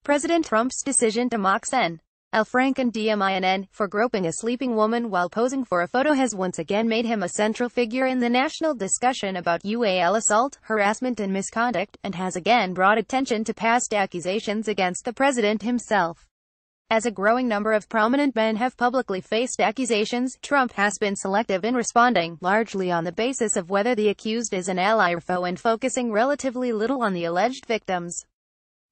President Trump's decision to mock Sen. Franken DMinn for groping a sleeping woman while posing for a photo has once again made him a central figure in the national discussion about UAL assault, harassment and misconduct, and has again brought attention to past accusations against the president himself. As a growing number of prominent men have publicly faced accusations, Trump has been selective in responding, largely on the basis of whether the accused is an ally or foe and focusing relatively little on the alleged victims.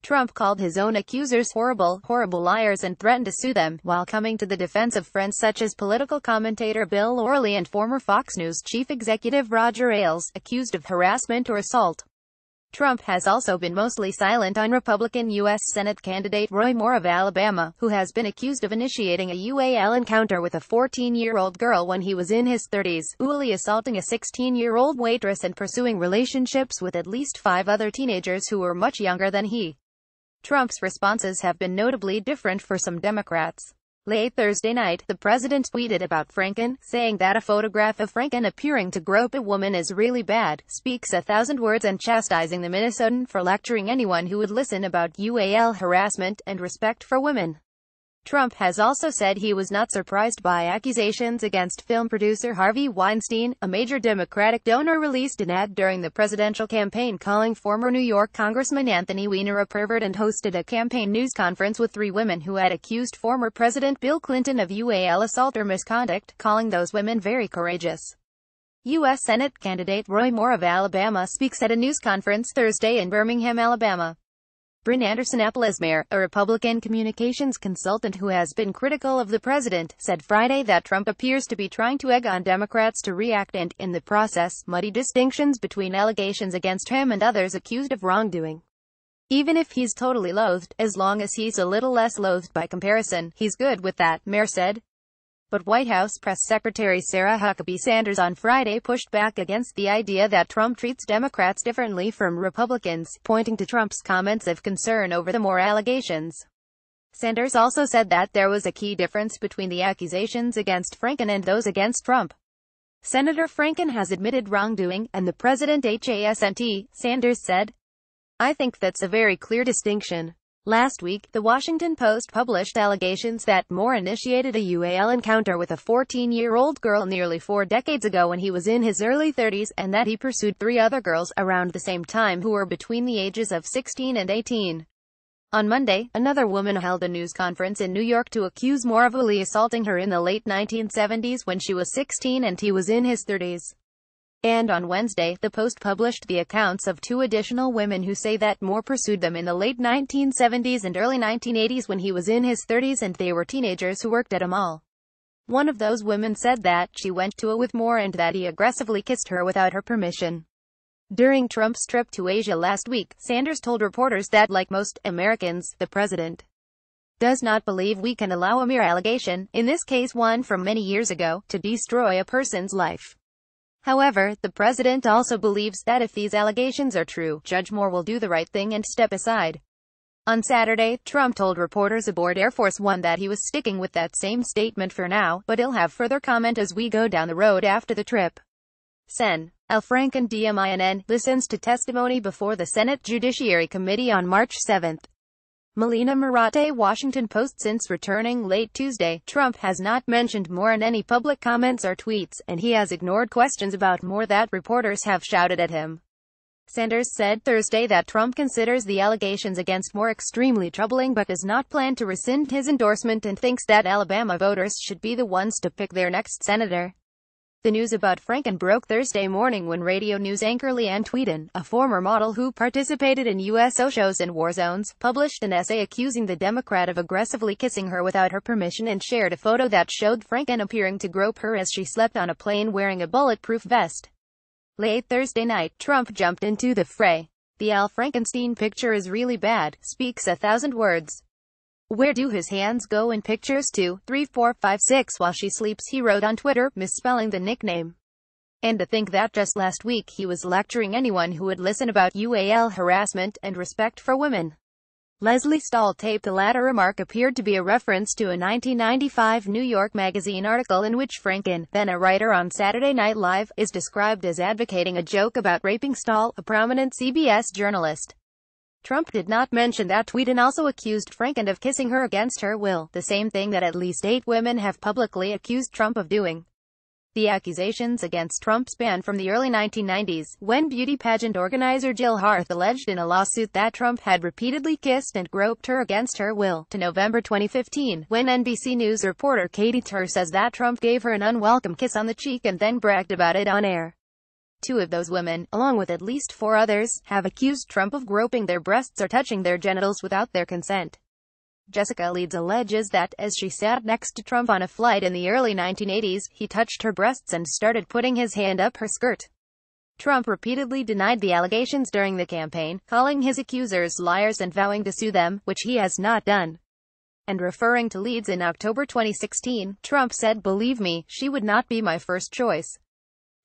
Trump called his own accusers horrible liars and threatened to sue them, while coming to the defense of friends such as political commentator Bill O'Reilly and former Fox News chief executive Roger Ailes, accused of harassment or assault. Trump has also been mostly silent on Republican U.S. Senate candidate Roy Moore of Alabama, who has been accused of initiating a UAL encounter with a 14-year-old girl when he was in his 30s, usually assaulting a 16-year-old waitress and pursuing relationships with at least 5 other teenagers who were much younger than he. Trump's responses have been notably different for some Democrats. Late Thursday night, the president tweeted about Franken, saying that a photograph of Franken appearing to grope a woman is really bad, speaks 1,000 words, and chastising the Minnesotan for lecturing anyone who would listen about UAL harassment and respect for women. Trump has also said he was not surprised by accusations against film producer Harvey Weinstein. A major Democratic donor released an ad during the presidential campaign calling former New York Congressman Anthony Weiner a pervert and hosted a campaign news conference with 3 women who had accused former President Bill Clinton of UAL assault or misconduct, calling those women very courageous. U.S. Senate candidate Roy Moore of Alabama speaks at a news conference Thursday in Birmingham, Alabama. Bryn Anderson Applesmere, a Republican communications consultant who has been critical of the president, said Friday that Trump appears to be trying to egg on Democrats to react and, in the process, muddy distinctions between allegations against him and others accused of wrongdoing. Even if he's totally loathed, as long as he's a little less loathed by comparison, he's good with that, Mayer said. But White House Press Secretary Sarah Huckabee Sanders on Friday pushed back against the idea that Trump treats Democrats differently from Republicans, pointing to Trump's comments of concern over the Moore allegations. Sanders also said that there was a key difference between the accusations against Franken and those against Trump. Senator Franken has admitted wrongdoing, and the president hasn't, Sanders said. I think that's a very clear distinction. Last week, The Washington Post published allegations that Moore initiated a UAL encounter with a 14-year-old girl nearly 4 decades ago when he was in his early 30s, and that he pursued 3 other girls around the same time who were between the ages of 16 and 18. On Monday, another woman held a news conference in New York to accuse Moore of bully assaulting her in the late 1970s when she was 16 and he was in his 30s. And on Wednesday, the Post published the accounts of 2 additional women who say that Moore pursued them in the late 1970s and early 1980s when he was in his 30s and they were teenagers who worked at a mall. One of those women said that she went to a with Moore and that he aggressively kissed her without her permission. During Trump's trip to Asia last week, Sanders told reporters that, like most Americans, the president does not believe we can allow a mere allegation, in this case one from many years ago, to destroy a person's life. However, the president also believes that if these allegations are true, Judge Moore will do the right thing and step aside. On Saturday, Trump told reporters aboard Air Force One that he was sticking with that same statement for now, but he'll have further comment as we go down the road after the trip. Sen. Franken DMinn listens to testimony before the Senate Judiciary Committee on March 7. Melina Marate, Washington Post. Since returning late Tuesday, Trump has not mentioned Moore in any public comments or tweets, and he has ignored questions about Moore that reporters have shouted at him. Sanders said Thursday that Trump considers the allegations against Moore extremely troubling but does not plan to rescind his endorsement and thinks that Alabama voters should be the ones to pick their next senator. The news about Franken broke Thursday morning when radio news anchor Leanne Tweeden, a former model who participated in USO shows and war zones, published an essay accusing the Democrat of aggressively kissing her without her permission and shared a photo that showed Franken appearing to grope her as she slept on a plane wearing a bulletproof vest. Late Thursday night, Trump jumped into the fray. The Al Frankenstein picture is really bad, speaks 1,000 words. Where do his hands go in pictures? 2, 3, 4, 5, 6 while she sleeps, he wrote on Twitter, misspelling the nickname. And to think that just last week he was lecturing anyone who would listen about UAL harassment and respect for women. Leslie Stahl taped the latter remark appeared to be a reference to a 1995 New York Magazine article in which Franken, then a writer on Saturday Night Live, is described as advocating a joke about raping Stahl, a prominent CBS journalist. Trump did not mention that tweet and also accused Franken of kissing her against her will, the same thing that at least 8 women have publicly accused Trump of doing. The accusations against Trump span from the early 1990s, when beauty pageant organizer Jill Harth alleged in a lawsuit that Trump had repeatedly kissed and groped her against her will, to November 2015, when NBC News reporter Katie Tur says that Trump gave her an unwelcome kiss on the cheek and then bragged about it on air. 2 of those women, along with at least 4 others, have accused Trump of groping their breasts or touching their genitals without their consent. Jessica Leeds alleges that, as she sat next to Trump on a flight in the early 1980s, he touched her breasts and started putting his hand up her skirt. Trump repeatedly denied the allegations during the campaign, calling his accusers liars and vowing to sue them, which he has not done. And referring to Leeds in October 2016, Trump said, "Believe me, she would not be my first choice.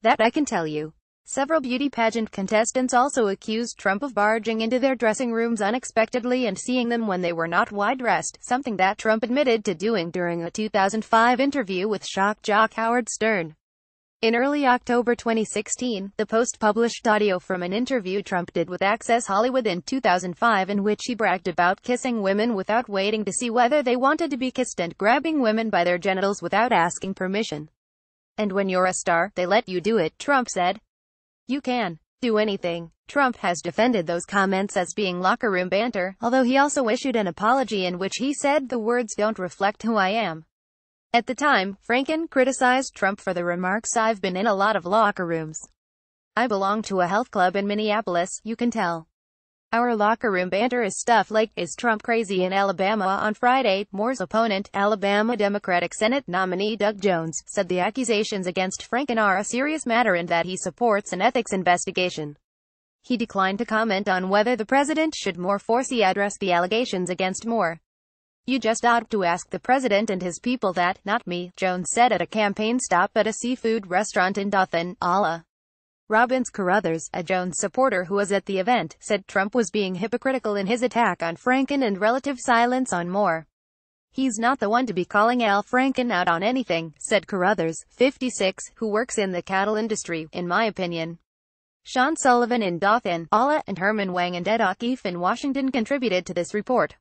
That I can tell you." Several beauty pageant contestants also accused Trump of barging into their dressing rooms unexpectedly and seeing them when they were not wide-dressed, something that Trump admitted to doing during a 2005 interview with shock jock Howard Stern. In early October 2016, the Post published audio from an interview Trump did with Access Hollywood in 2005 in which he bragged about kissing women without waiting to see whether they wanted to be kissed and grabbing women by their genitals without asking permission. "And when you're a star, they let you do it," Trump said. "You can do anything." Trump has defended those comments as being locker room banter, although he also issued an apology in which he said the words don't reflect who I am. At the time, Franken criticized Trump for the remarks, "I've been in a lot of locker rooms. I belong to a health club in Minneapolis, you can tell. Our locker room banter is stuff like, is Trump crazy?" In Alabama on Friday, Moore's opponent, Alabama Democratic Senate nominee Doug Jones, said the accusations against Franken are a serious matter and that he supports an ethics investigation. He declined to comment on whether the president should more forcefully address the allegations against Moore. "You just ought to ask the president and his people that, not me," Jones said at a campaign stop at a seafood restaurant in Dothan, Ala. Robbins Carruthers, a Jones supporter who was at the event, said Trump was being hypocritical in his attack on Franken and relative silence on Moore. "He's not the one to be calling Al Franken out on anything," said Carruthers, 56, who works in the cattle industry, "in my opinion." Sean Sullivan in Dothan, Ala, and Herman Wang and Ed O'Keefe in Washington contributed to this report.